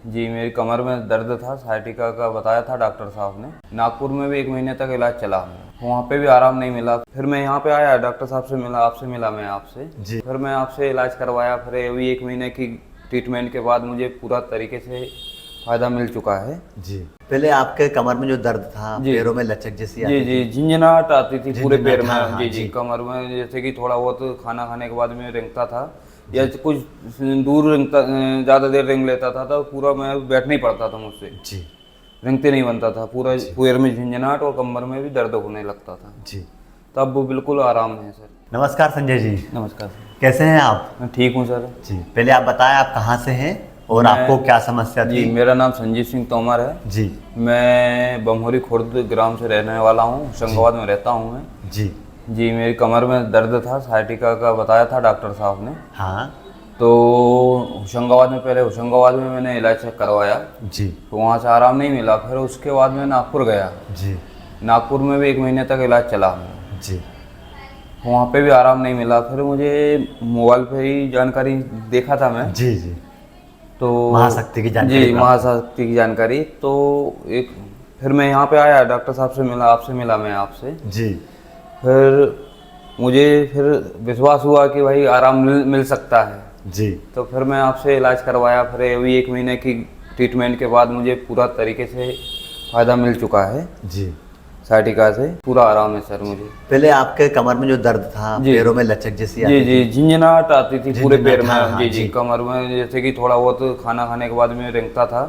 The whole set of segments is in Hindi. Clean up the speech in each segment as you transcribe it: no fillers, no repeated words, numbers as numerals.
जी, मेरी कमर में दर्द था, साइटिका का बताया था डॉक्टर साहब ने। नागपुर में भी 1 महीने तक इलाज चला, वहाँ पे भी आराम नहीं मिला। फिर मैं यहाँ पे आया, डॉक्टर साहब से मिला, आपसे मिला मैं आपसे जी। फिर मैं आपसे इलाज करवाया। फिर अभी 1 महीने की ट्रीटमेंट के बाद मुझे पूरा तरीके से फ़ायदा मिल चुका है। जी, पहले आपके कमर में जो दर्द था, जी। पैरों में लचक जैसी जी आती जी, थी। झंझनाहट आती थी पूरे पैर में। हाँ, जी जी, कमर में जैसे कि थोड़ा बहुत खाना खाने के बाद में रेंगता था या कुछ दूर रेंगता, ज़्यादा देर रेंग लेता था तो पूरा मैं बैठ नहीं पड़ता था मुझसे। जी रेंगते नहीं बनता था, पूरा पैर में झंझनाहट और कमर में भी दर्द होने लगता था। जी। तब वो बिल्कुल आराम है सर। नमस्कार संजय जी। नमस्कार सर। कैसे हैं आप? मैं ठीक हूँ सर। जी, पहले आप बताएं आप कहाँ से हैं और आपको क्या समस्या थी? जी, मेरा नाम संजीव सिंह तोमर है। जी। मैं बमहोरी खुर्द ग्राम से रहने वाला हूँ, होशंगाबाद में रहता हूँ मैं। जी। जी, मेरी कमर में दर्द था, साइटिका का बताया था डॉक्टर साहब ने। हाँ। तो होशंगाबाद में, पहले होशंगाबाद में मैंने इलाज करवाया। जी। तो वहाँ से आराम नहीं मिला। फिर उसके बाद मैं नागपुर गया। जी। नागपुर में भी 1 महीने तक इलाज चला, जी। वहाँ पे भी आराम नहीं मिला। फिर मुझे मोबाइल पे ही जानकारी देखा था मैं। जी। जी। तो महाशक्ति की जानकारी। जी, महाशक्ति की जानकारी। तो एक फिर मैं यहाँ पे आया, डॉक्टर साहब से मिला, आपसे मिला मैं आपसे। जी। फिर मुझे फिर विश्वास हुआ कि भाई आराम मिल सकता है। जी। तो फिर मैं आपसे इलाज करवाया। फिर अभी 1 महीने की ट्रीटमेंट के बाद मुझे पूरा तरीके से फ़ायदा मिल चुका है। जी। साइटिका से पूरा आराम है सर मुझे। पहले आपके कमर में जो दर्द था, पैरों में लचक जैसी आती जी जी, झंझनाहट आती थी पूरे पैर में। हाँ, जी जी, कमर में जैसे कि थोड़ा बहुत खाना खाने के बाद में रेंगता था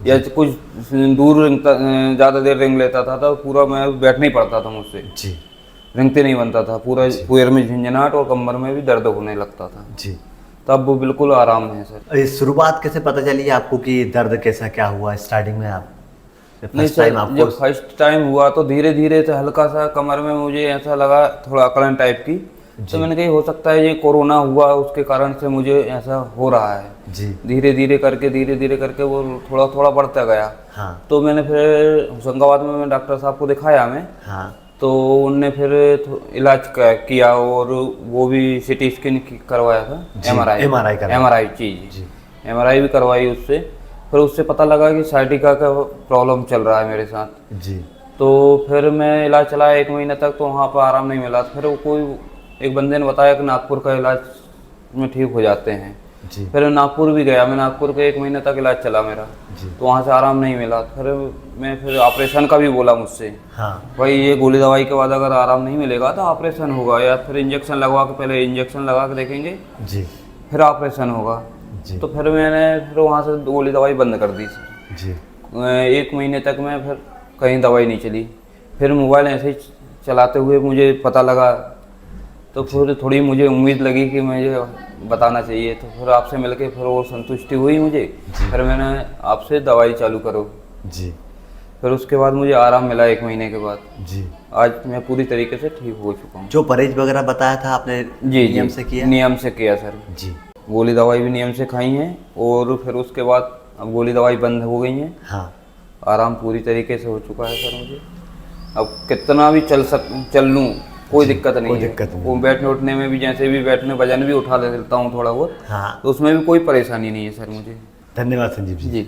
या कुछ दूर रेंगता, ज़्यादा देर रेंग लेता था तो पूरा मैं बैठ नहीं पड़ता था मुझसे। जी। रेंगते नहीं बनता था, पूरा पैर में झंझनाहट और कमर में भी दर्द होने लगता था। जी। तब वो बिल्कुल आराम है सर। ये शुरुआत कैसे पता चली आपको कि दर्द कैसा क्या हुआ स्टार्टिंग में? आप नहीं फर्स्ट सर, टाइम आपको? जब फर्स्ट टाइम हुआ तो धीरे धीरे से हल्का सा कमर में मुझे ऐसा लगा, थोड़ा अकड़न टाइप की। तो मैंने कहा हो सकता है ये कोरोना हुआ उसके कारण से मुझे ऐसा हो रहा है। जी। धीरे धीरे करके वो थोड़ा थोड़ा बढ़ता गया। हाँ। तो मैंने फिर होशंगाबाद में डॉक्टर साहब को दिखाया मैं। हाँ। तो उनने फिर इलाज किया और वो भी सीटी स्कैन करवाया था, एमआरआई चीज, एमआरआई भी करवाई उससे। फिर उससे पता लगा कि साइटिका का प्रॉब्लम चल रहा है मेरे साथ। जी। तो फिर मैं इलाज चलाया 1 महीने तक, तो वहाँ पर आराम नहीं मिला। फिर वो कोई एक बंदे ने बताया कि नागपुर का इलाज में ठीक हो जाते हैं। जी। फिर नागपुर भी गया मैं, नागपुर के 1 महीने तक इलाज चला मेरा। तो वहाँ से आराम नहीं मिला। फिर ऑपरेशन का भी बोला मुझसे। हाँ। भाई ये गोली दवाई के बाद अगर आराम नहीं मिलेगा तो ऑपरेशन होगा, या फिर इंजेक्शन लगवा के, पहले इंजेक्शन लगा के देखेंगे जी। फिर ऑपरेशन होगा। जी। तो फिर मैंने वहाँ से गोली दवाई बंद कर दी सर। जी। 1 महीने तक मैं फिर कहीं दवाई नहीं चली। फिर मोबाइल ऐसे ही चलाते हुए मुझे पता लगा, तो फिर थोड़ी मुझे उम्मीद लगी कि मुझे बताना चाहिए। तो फिर आपसे मिलके फिर वो संतुष्टि हुई मुझे। फिर मैंने आपसे दवाई चालू करो। जी। फिर उसके बाद मुझे आराम मिला 1 महीने के बाद। जी। आज मैं पूरी तरीके से ठीक हो चुका हूँ। जो परहेज वगैरह बताया था आपने, जी नियम से किया? नियम से किया सर। जी। गोली दवाई भी नियम से खाई है और फिर उसके बाद अब गोली दवाई बंद हो गई है। हाँ। आराम पूरी तरीके से हो चुका है सर मुझे। अब कितना भी चल लूँ कोई दिक्कत नहीं है। वो बैठने उठने में भी, जैसे भी बैठने वजन भी उठा लेता हूँ थोड़ा बहुत। हाँ। तो उसमें भी कोई परेशानी नहीं है सर मुझे। धन्यवाद संजीव जी।